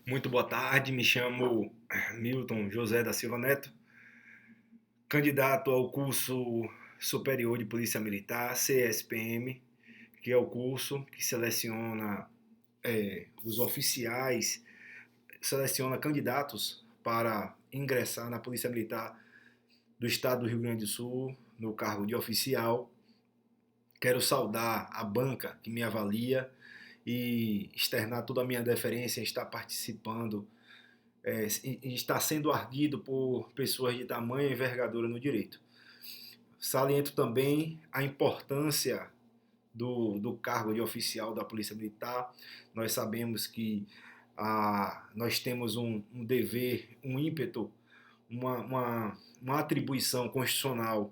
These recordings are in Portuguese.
Muito boa tarde, me chamo Milton José da Silva Neto, candidato ao curso superior de Polícia Militar, CSPM, que é o curso que seleciona os oficiais, seleciona candidatos para ingressar na Polícia Militar do Estado do Rio Grande do Sul, no cargo de oficial. Quero saudar a banca que me avalia e externar toda a minha deferência em estar participando e está sendo arguido por pessoas de tamanha envergadura no direito. Saliento também a importância do cargo de oficial da Polícia Militar. Nós sabemos que nós temos um dever, um ímpeto, uma atribuição constitucional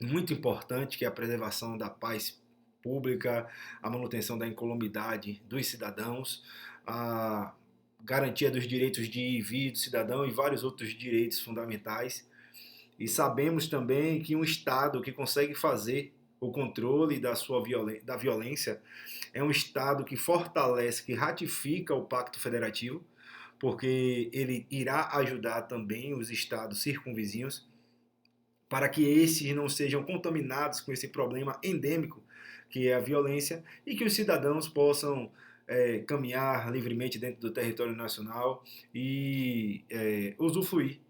muito importante, que é a preservação da paz pública, a manutenção da incolumidade dos cidadãos, a garantia dos direitos de ir e vir do cidadão e vários outros direitos fundamentais. E sabemos também que um Estado que consegue fazer o controle da violência é um Estado que fortalece, que ratifica o Pacto Federativo, porque ele irá ajudar também os estados circunvizinhos para que esses não sejam contaminados com esse problema endêmico que é a violência e que os cidadãos possam caminhar livremente dentro do território nacional e usufruir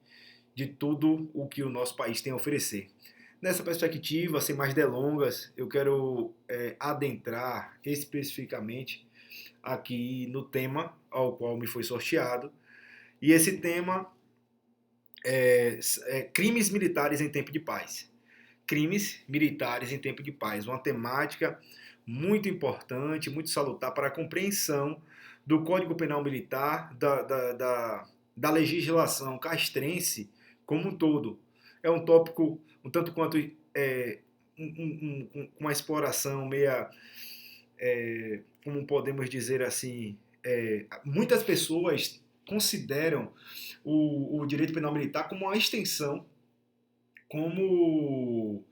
de tudo o que o nosso país tem a oferecer. Nessa perspectiva, sem mais delongas, eu quero adentrar especificamente aqui no tema ao qual me foi sorteado. E esse tema é crimes militares em tempo de paz. Crimes militares em tempo de paz, uma temática muito importante, muito salutar para a compreensão do Código Penal Militar, da legislação castrense como um todo. É um tópico um tanto quanto uma exploração meia, como podemos dizer assim, muitas pessoas consideram o direito penal militar como uma extensão, como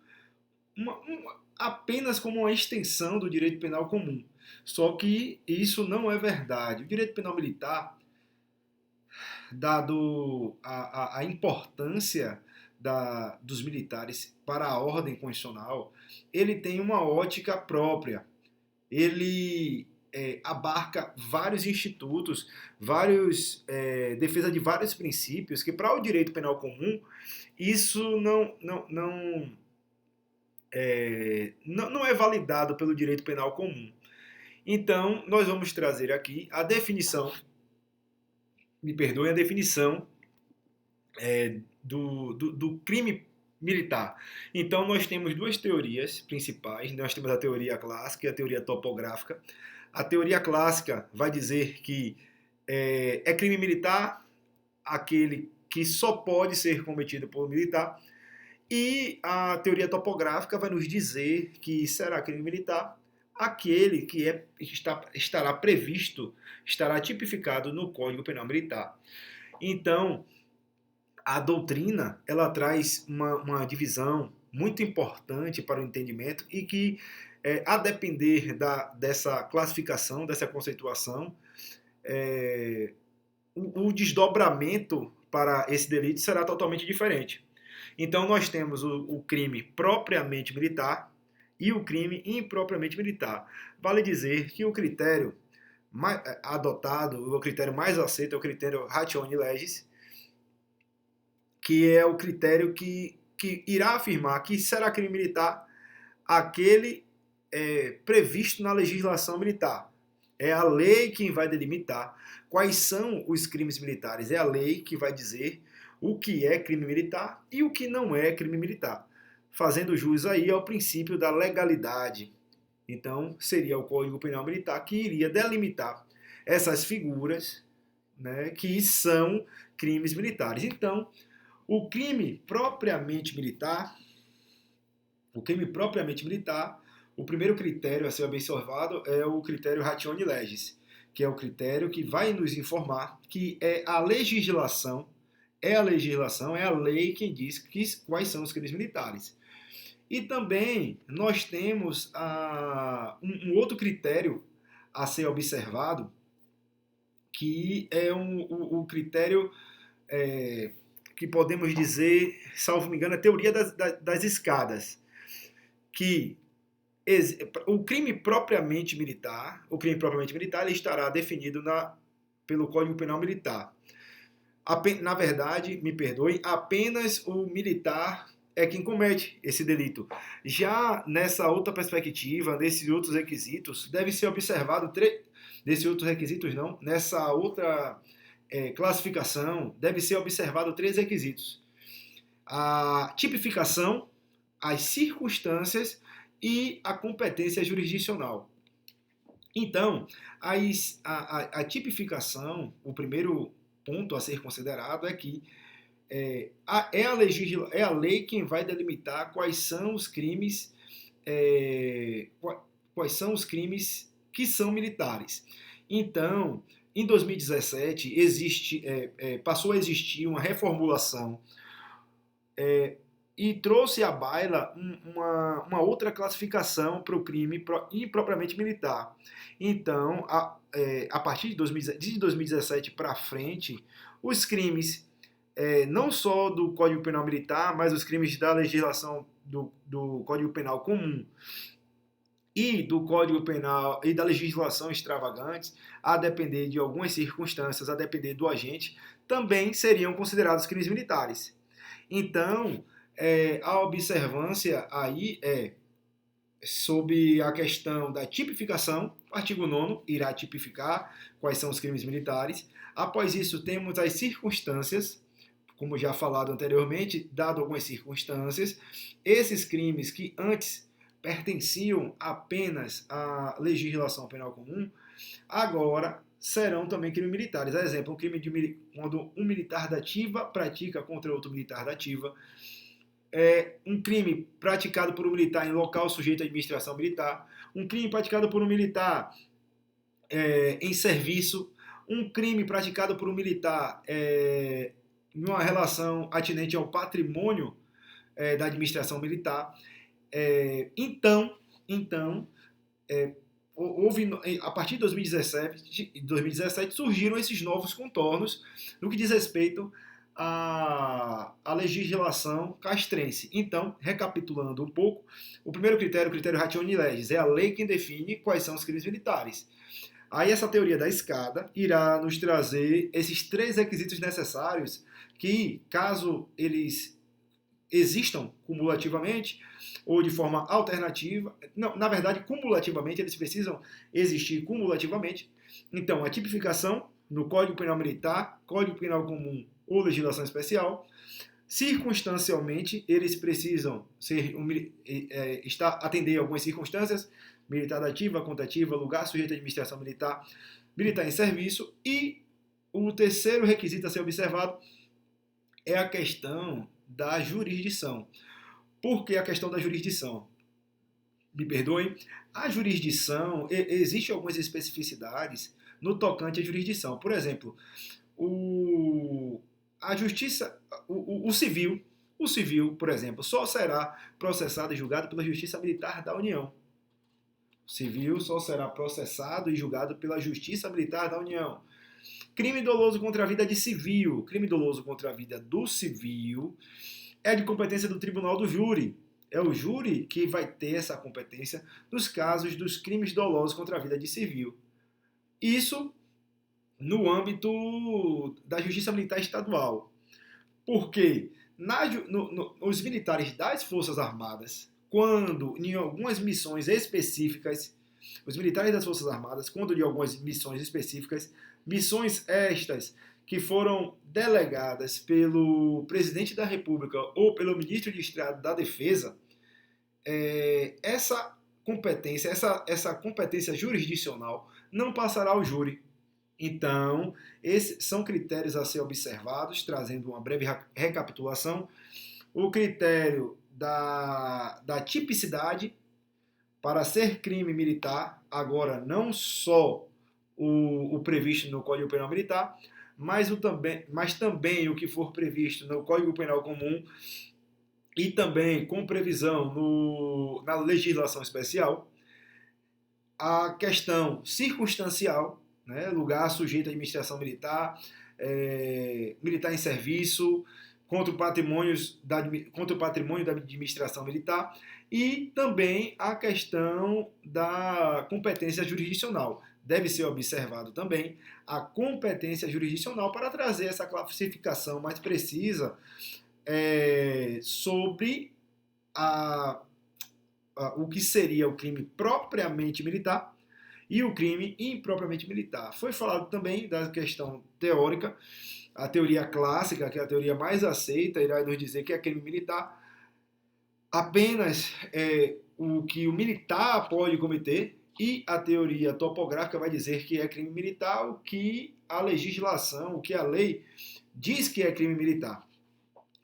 apenas como uma extensão do direito penal comum. Só que isso não é verdade. O direito penal militar, dado a importância dos militares para a ordem constitucional, ele tem uma ótica própria. Ele abarca vários institutos, defesa de vários princípios que para o direito penal comum isso não é validado pelo direito penal comum. Então, nós vamos trazer aqui a definição, me perdoem, a definição do crime militar. Então, nós temos duas teorias principais. Nós temos a teoria clássica e a teoria topográfica. A teoria clássica vai dizer que é crime militar aquele que só pode ser cometido por militar. E a teoria topográfica vai nos dizer que será crime militar aquele que estará previsto, estará tipificado no Código Penal Militar. Então, a doutrina ela traz uma divisão muito importante para o entendimento e que, a depender dessa classificação, dessa conceituação, o desdobramento para esse delito será totalmente diferente. Então, nós temos o crime propriamente militar e o crime impropriamente militar. Vale dizer que o critério adotado, o critério mais aceito é o critério ratione legis, que é o critério que irá afirmar que será crime militar aquele previsto na legislação militar. É a lei quem vai delimitar quais são os crimes militares. É a lei que vai dizer o que é crime militar e o que não é crime militar, fazendo jus aí ao princípio da legalidade. Então, seria o Código Penal Militar que iria delimitar essas figuras, né, que são crimes militares. Então, o crime propriamente militar, o primeiro critério a ser observado é o critério ratione legis, que é o critério que vai nos informar que é a legislação, é a lei quem diz quais são os crimes militares. E também nós temos um outro critério a ser observado, que é o critério que podemos dizer, salvo me engano, a teoria das escadas, que o crime propriamente militar, ele estará definido pelo Código Penal Militar. Na verdade, me perdoe, apenas o militar é quem comete esse delito. Já nessa outra perspectiva, nesses outros requisitos, deve ser observado desses outros requisitos não, nessa outra classificação, deve ser observado 3 requisitos: a tipificação, as circunstâncias e a competência jurisdicional. Então, a tipificação, o primeiro ponto a ser considerado é que é a lei quem vai delimitar quais são os crimes, quais são os crimes que são militares. Então, em 2017 passou a existir uma reformulação e trouxe à baila uma outra classificação para o crime impropriamente militar. Então, a partir de 2017 para frente, os crimes, não só do Código Penal Militar, mas os crimes da legislação do Código Penal Comum e do Código Penal e da legislação extravagantes, a depender de algumas circunstâncias, a depender do agente, também seriam considerados crimes militares. Então, a observância aí é sobre a questão da tipificação. O artigo 9º irá tipificar quais são os crimes militares. Após isso, temos as circunstâncias, como já falado anteriormente, dado algumas circunstâncias, esses crimes que antes pertenciam apenas à legislação penal comum, agora serão também crimes militares. A exemplo, quando um militar da ativa pratica contra outro militar da ativa, um crime praticado por um militar em local sujeito à administração militar, um crime praticado por um militar em serviço, um crime praticado por um militar em uma relação atinente ao patrimônio da administração militar. Então, houve, a partir de 2017 surgiram esses novos contornos no que diz respeito à legislação castrense. Então, recapitulando um pouco, o primeiro critério, o critério ratione legis, é a lei quem define quais são os crimes militares. Aí essa teoria da escada irá nos trazer esses 3 requisitos necessários que, caso eles existam cumulativamente ou de forma alternativa, não, na verdade, cumulativamente, eles precisam existir cumulativamente. Então, a tipificação no Código Penal Militar, Código Penal Comum ou legislação especial. Circunstancialmente, eles precisam atender a algumas circunstâncias: militar ativa, contativa, lugar sujeito à administração militar, militar em serviço. E o terceiro requisito a ser observado é a questão da jurisdição. Por que a questão da jurisdição? Me perdoem, a jurisdição, existem algumas especificidades no tocante à jurisdição. Por exemplo, a justiça, o civil, por exemplo, só será processado e julgado pela Justiça Militar da União. O civil só será processado e julgado pela Justiça Militar da União. Crime doloso contra a vida de civil. Crime doloso contra a vida do civil é de competência do tribunal do júri. É o júri que vai ter essa competência nos casos dos crimes dolosos contra a vida de civil. Isso no âmbito da Justiça Militar Estadual. Porque os militares das Forças Armadas, quando em algumas missões específicas, os militares das Forças Armadas, quando em algumas missões específicas, missões estas que foram delegadas pelo Presidente da República ou pelo Ministro de Estado da Defesa, essa competência jurisdicional não passará ao júri. Então, esses são critérios a ser observados, trazendo uma breve recapitulação. O critério da tipicidade para ser crime militar, agora não só o previsto no Código Penal Militar, mas também o que for previsto no Código Penal Comum e também com previsão na legislação especial. A questão circunstancial, né? Lugar sujeito à administração militar, militar em serviço, contra contra o patrimônio da administração militar, e também a questão da competência jurisdicional. Deve ser observado também a competência jurisdicional para trazer essa classificação mais precisa sobre o que seria o crime propriamente militar e o crime impropriamente militar. Foi falado também da questão teórica. A teoria clássica, que é a teoria mais aceita, irá nos dizer que é crime militar apenas o que o militar pode cometer, e a teoria topográfica vai dizer que é crime militar o que a legislação, o que a lei diz que é crime militar.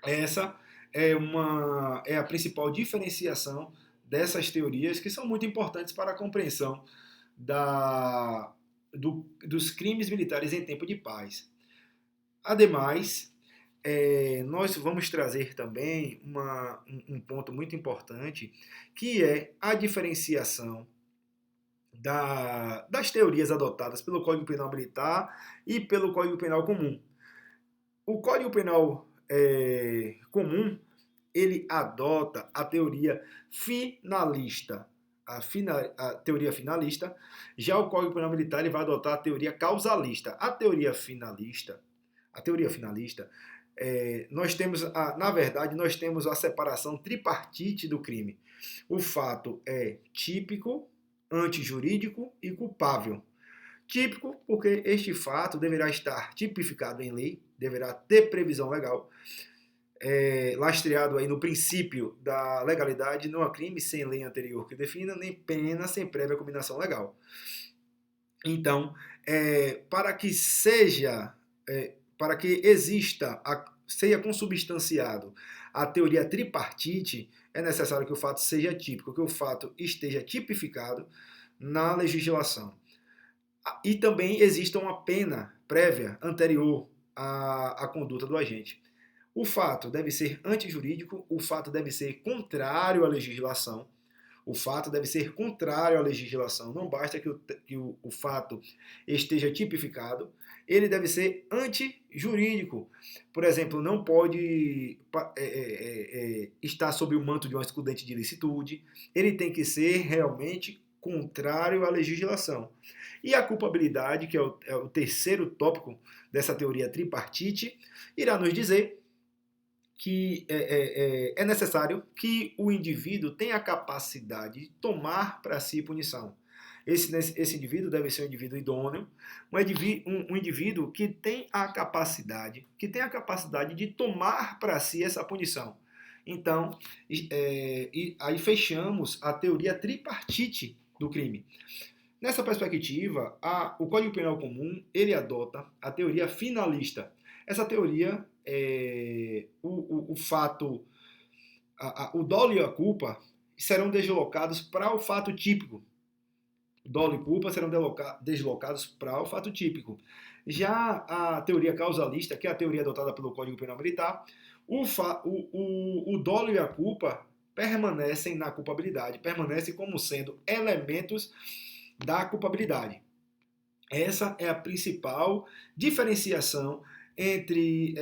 Essa é a principal diferenciação dessas teorias, que são muito importantes para a compreensão dos crimes militares em tempo de paz. Ademais, nós vamos trazer também um ponto muito importante, que é a diferenciação das teorias adotadas pelo Código Penal Militar e pelo Código Penal Comum. O Código Penal Comum, ele adota a teoria finalista. A teoria finalista. Já o Código Penal Militar, ele vai adotar a teoria causalista. A teoria finalista, nós temos, na verdade, nós temos a separação tripartite do crime. O fato é típico, antijurídico e culpável. Típico, porque este fato deverá estar tipificado em lei, deverá ter previsão legal, lastreado aí no princípio da legalidade. Não há crime sem lei anterior que defina, nem pena sem prévia combinação legal. Então, para que seja consubstanciado a teoria tripartite, é necessário que o fato seja típico, que o fato esteja tipificado na legislação. E também exista uma pena prévia anterior à conduta do agente. O fato deve ser antijurídico, o fato deve ser contrário à legislação. O fato deve ser contrário à legislação. Não basta que o fato esteja tipificado, ele deve ser antijurídico. Por exemplo, não pode estar sob o manto de uma excludente de ilicitude. Ele tem que ser realmente contrário à legislação. E a culpabilidade, que é o terceiro tópico dessa teoria tripartite, irá nos dizer que é necessário que o indivíduo tenha a capacidade de tomar para si punição. Esse indivíduo deve ser um indivíduo idôneo, um indivíduo que tem a capacidade de tomar para si essa punição. Então, aí fechamos a teoria tripartite do crime. Nessa perspectiva, o Código Penal Comum, ele adota a teoria finalista. Essa teoria, o fato, o dolo e a culpa serão deslocados para o fato típico. O dolo e culpa serão deslocados para o fato típico. Já a teoria causalista, que é a teoria adotada pelo Código Penal Militar, o dolo e a culpa permanecem na culpabilidade, permanecem como sendo elementos da culpabilidade. Essa é a principal diferenciação entre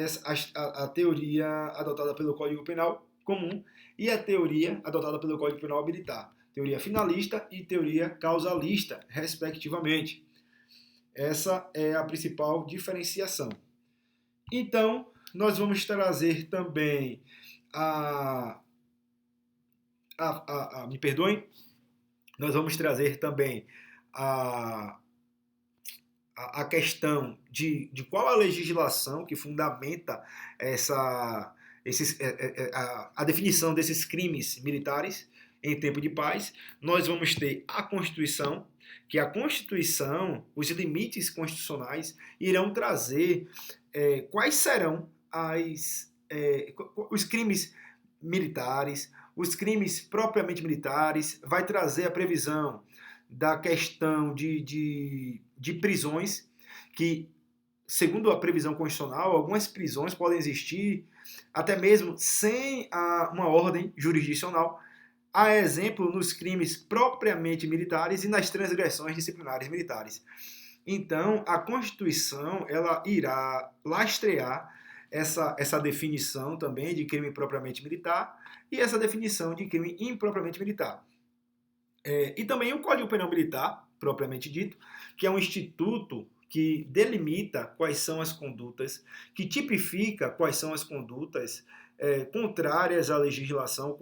a teoria adotada pelo Código Penal Comum e a teoria adotada pelo Código Penal Militar. Teoria finalista e teoria causalista, respectivamente. Essa é a principal diferenciação. Então, nós vamos trazer também me perdoem, nós vamos trazer também a questão de qual a legislação que fundamenta a definição desses crimes militares em tempo de paz. Nós vamos ter a Constituição, que a Constituição, os limites constitucionais, irão trazer quais serão os crimes militares, os crimes propriamente militares, vai trazer a previsão da questão de prisões, que, segundo a previsão constitucional, algumas prisões podem existir até mesmo sem uma ordem jurisdicional, a exemplo nos crimes propriamente militares e nas transgressões disciplinares militares. Então, a Constituição ela irá lastrear essa definição também de crime propriamente militar e essa definição de crime impropriamente militar. E também o Código Penal Militar, propriamente dito, que é um instituto que delimita quais são as condutas, que tipifica quais são as condutas contrárias à legislação,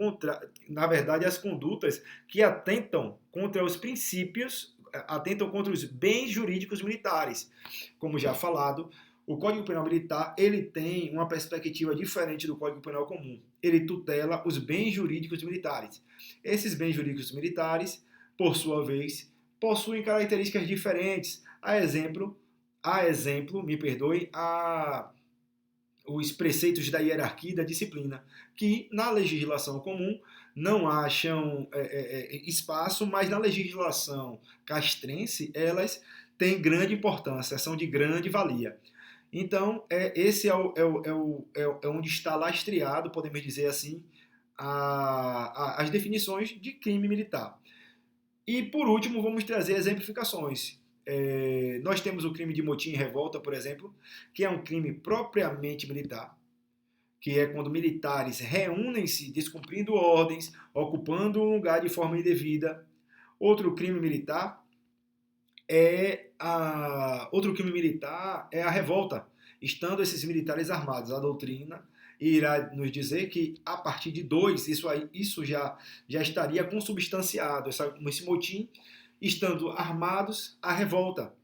na verdade, as condutas que atentam contra os princípios, atentam contra os bens jurídicos militares. Como já falado, o Código Penal Militar ele tem uma perspectiva diferente do Código Penal Comum. Ele tutela os bens jurídicos militares. Esses bens jurídicos militares, por sua vez, possuem características diferentes. A exemplo, me perdoe, os preceitos da hierarquia e da disciplina, que na legislação comum não acham espaço, mas na legislação castrense elas têm grande importância, são de grande valia. Então, esse é onde está lastreado, podemos dizer assim, as definições de crime militar. E, por último, vamos trazer exemplificações. Nós temos o crime de motim e revolta, por exemplo, que é um crime propriamente militar, que é quando militares reúnem-se descumprindo ordens, ocupando um lugar de forma indevida. Outro crime militar é a revolta, estando esses militares armados. A doutrina irá nos dizer que a partir de 2, isso já estaria consubstanciado, esse motim, estando armados, a revolta,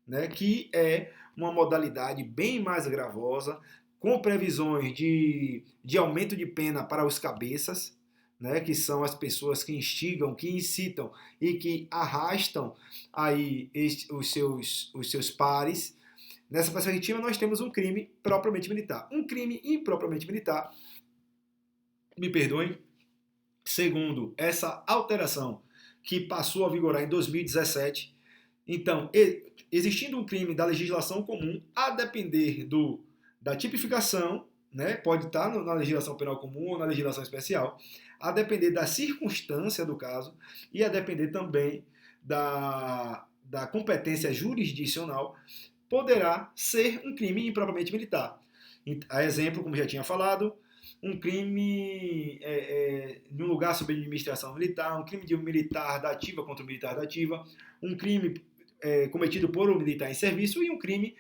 né, que é uma modalidade bem mais gravosa, com previsões de aumento de pena para os cabeças, né, que são as pessoas que instigam, que incitam e que arrastam aí os seus pares. Nessa perspectiva, nós temos um crime propriamente militar. Um crime impropriamente militar, me perdoem, segundo essa alteração que passou a vigorar em 2017, então, existindo um crime da legislação comum, a depender da tipificação, né, pode estar na legislação penal comum ou na legislação especial, a depender da circunstância do caso e a depender também da competência jurisdicional, poderá ser um crime impropriamente militar. A exemplo, como já tinha falado, um crime em um lugar sob administração militar, um crime de um militar da ativa contra um militar da ativa, um crime cometido por um militar em serviço e um crime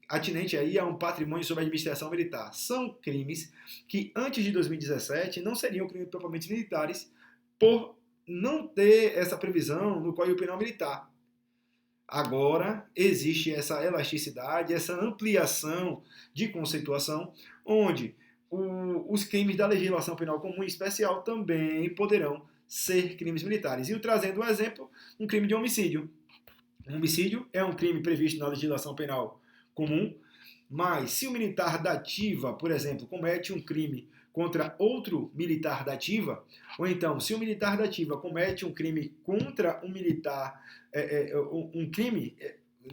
atinente aí a um patrimônio sob administração militar. São crimes que antes de 2017 não seriam crimes propriamente militares por não ter essa previsão no Código Penal Militar. Agora existe essa elasticidade, essa ampliação de conceituação, onde os crimes da legislação penal comum e especial também poderão ser crimes militares. E trazendo um exemplo, um crime de homicídio. Um homicídio é um crime previsto na legislação penal comum, mas se o militar da ativa, por exemplo, comete um crime contra outro militar da ativa, ou então se o militar da ativa comete um crime contra um militar,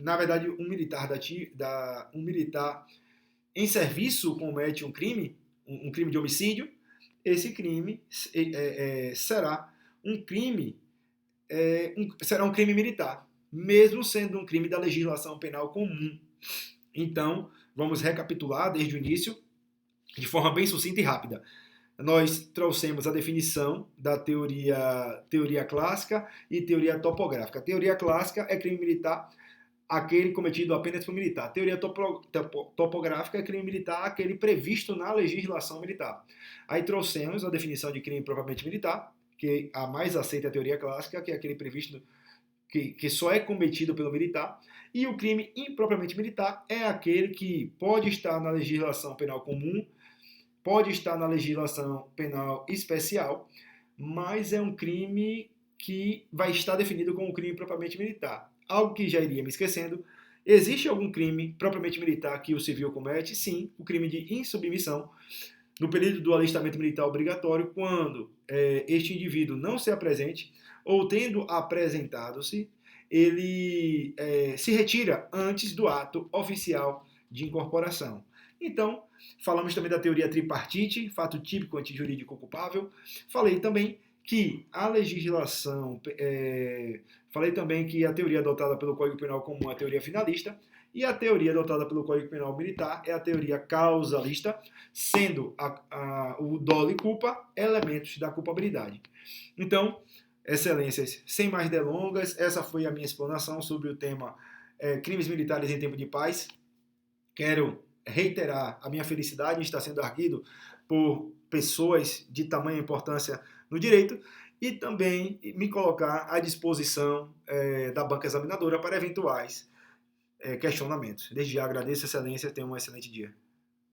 na verdade, um militar um militar em serviço comete um crime de homicídio, esse crime será um crime militar, mesmo sendo um crime da legislação penal comum. Então, vamos recapitular desde o início, de forma bem sucinta e rápida. Nós trouxemos a definição da teoria clássica e teoria topográfica. A teoria clássica é crime militar aquele cometido apenas por militar. A teoria topográfica é crime militar aquele previsto na legislação militar. Aí trouxemos a definição de crime propriamente militar, que a mais aceita a teoria clássica, que é aquele previsto que só é cometido pelo militar, e o crime impropriamente militar é aquele que pode estar na legislação penal comum, pode estar na legislação penal especial, mas é um crime que vai estar definido como crime propriamente militar. Algo que já iria me esquecendo, existe algum crime propriamente militar que o civil comete? Sim, o crime de insubmissão, no período do alistamento militar obrigatório, quando este indivíduo não se apresente, ou tendo apresentado-se, ele se retira antes do ato oficial de incorporação. Então, falamos também da teoria tripartite, fato típico antijurídico culpável. Falei também que a legislação, falei também que a teoria adotada pelo Código Penal Comum é a teoria finalista, e a teoria adotada pelo Código Penal Militar é a teoria causalista, sendo o dolo e culpa elementos da culpabilidade. Então, excelências, sem mais delongas, essa foi a minha explanação sobre o tema crimes militares em tempo de paz. Quero reiterar a minha felicidade em estar sendo arguido por pessoas de tamanha importância no direito e também me colocar à disposição da banca examinadora para eventuais questionamentos. Desde já agradeço, excelência, tenha um excelente dia.